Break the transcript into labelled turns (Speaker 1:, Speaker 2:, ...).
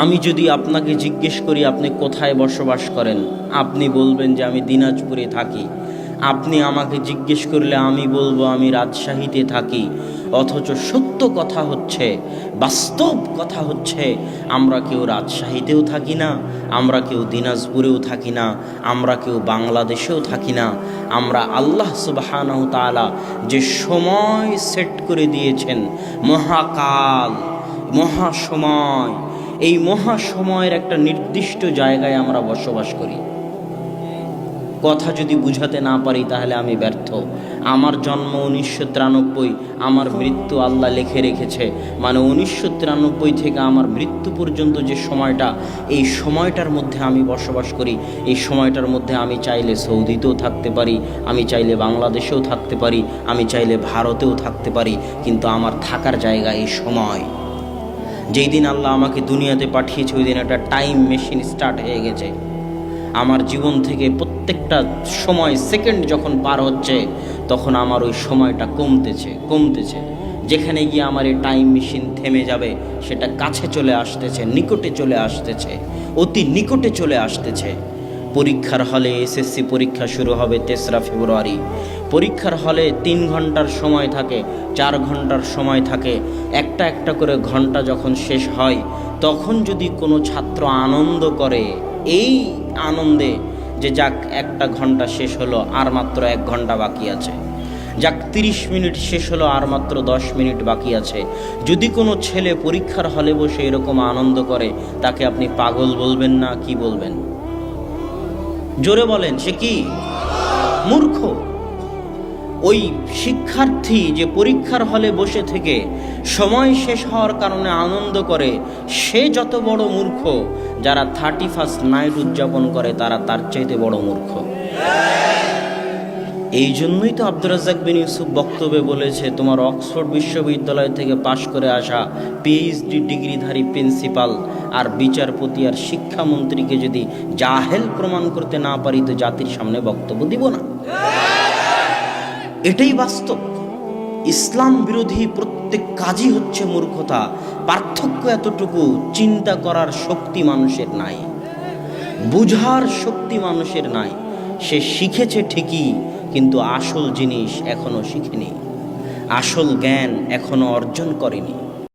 Speaker 1: আমি যদি আপনাকে জিজ্ঞেস করি আপনি কোথায় বসবাস করেন, আপনি বলবেন যে আমি দিনাজপুরে থাকি। আপনি আমাকে জিজ্ঞেস করলে আমি বলবো আমি রাজশাহীতে থাকি। অথচ সত্য কথা হচ্ছে, বাস্তব কথা হচ্ছে, আমরা কেউ রাজশাহীতেও থাকি না, আমরা কেউ দিনাজপুরেও থাকি না, আমরা কেউ বাংলাদেশেও থাকি না। আমরা আল্লাহ সুবহানাহু তাআলা যে সময় সেট করে দিয়েছেন, মহাকাল, মহাসময়, এই মহাসময়ের একটা নির্দিষ্ট জায়গায় আমরা বসবাস করি। কথা যদি বুঝাতে না পারি তাহলে আমি ব্যর্থ। আমার জন্ম 1993, আমার মৃত্যু আল্লাহ লিখে রেখেছে। মানে 1993 থেকে আমার মৃত্যু পর্যন্ত যে সময়টা, এই সময়টার মধ্যে আমি বসবাস করি। এই সময়টার মধ্যে আমি চাইলে সৌদিতেও থাকতে পারি, আমি চাইলে বাংলাদেশেও থাকতে পারি, আমি চাইলে ভারতেও থাকতে পারি, কিন্তু আমার থাকার জায়গা এই সময়। যেই দিন আল্লাহ আমাকে দুনিয়াতে পাঠিয়েছে ওই দিন একটা টাইম মেশিন স্টার্ট হয়ে গেছে। আমার জীবন থেকে প্রত্যেকটা সময়, সেকেন্ড যখন পার হচ্ছে, তখন আমার ওই সময়টা কমতেছে। যেখানে গিয়ে আমার এই টাইম মেশিন থেমে যাবে, সেটা কাছে চলে আসতেছে, নিকটে চলে আসতেছে, অতি নিকটে চলে আসতেছে। পরীক্ষার হলে এসএসসি পরীক্ষা শুরু হবে 3রা ফেব্রুয়ারি। পরীক্ষার হলে 3 ঘন্টার সময় থাকে, 4 ঘন্টার সময় থাকে। একটা একটা করে ঘন্টা যখন শেষ হয়, তখন যদি কোনো ছাত্র আনন্দ করে, এই আনন্দে যে যাক একটা ঘন্টা শেষ হলো, আর মাত্র 1 ঘন্টা বাকি আছে, যাক 30 মিনিট শেষ হলো, আর মাত্র 10 মিনিট বাকি আছে। যদি কোনো ছেলে পরীক্ষার হলে বসে এরকম আনন্দ করে, তাকে আপনি পাগল বলবেন না কি বলবেন? জোরে বলেন, সে কি? মূর্খ। ওই শিক্ষার্থী যে পরীক্ষার হলে বসে থেকে সময় শেষ হওয়ার কারণে আনন্দ করে, সে যত বড় মূর্খ, যারা 31st নাইট উদযাপন করে তারা তার চাইতে বড় মূর্খ। এই জন্যই তো আব্দুর রাজ্জাক বিন ইউসুফ বক্তব্যে বলেছে, তোমার অক্সফোর্ড বিশ্ববিদ্যালয় থেকে পাশ করে আসা পিএইচডি ডিগ্রিধারী প্রিন্সিপাল আর বিচারপতি আর শিক্ষামন্ত্রীকে যদি জাহেল প্রমাণ করতে না পারি তো জাতির সামনে বক্তব্য দিব না। এটাই বাস্তব। ইসলাম বিরোধী প্রত্যেক কাজই হচ্ছে মূর্খতা। পার্থক্য এতটুকু, চিন্তা করার শক্তি মানুষের নাই, বুঝার শক্তি মানুষের নাই। সে শিখেছে ঠিকই, কিন্তু আসল জিনিস এখনো শিখেনি, আসল জ্ঞান এখনো অর্জন করেনি।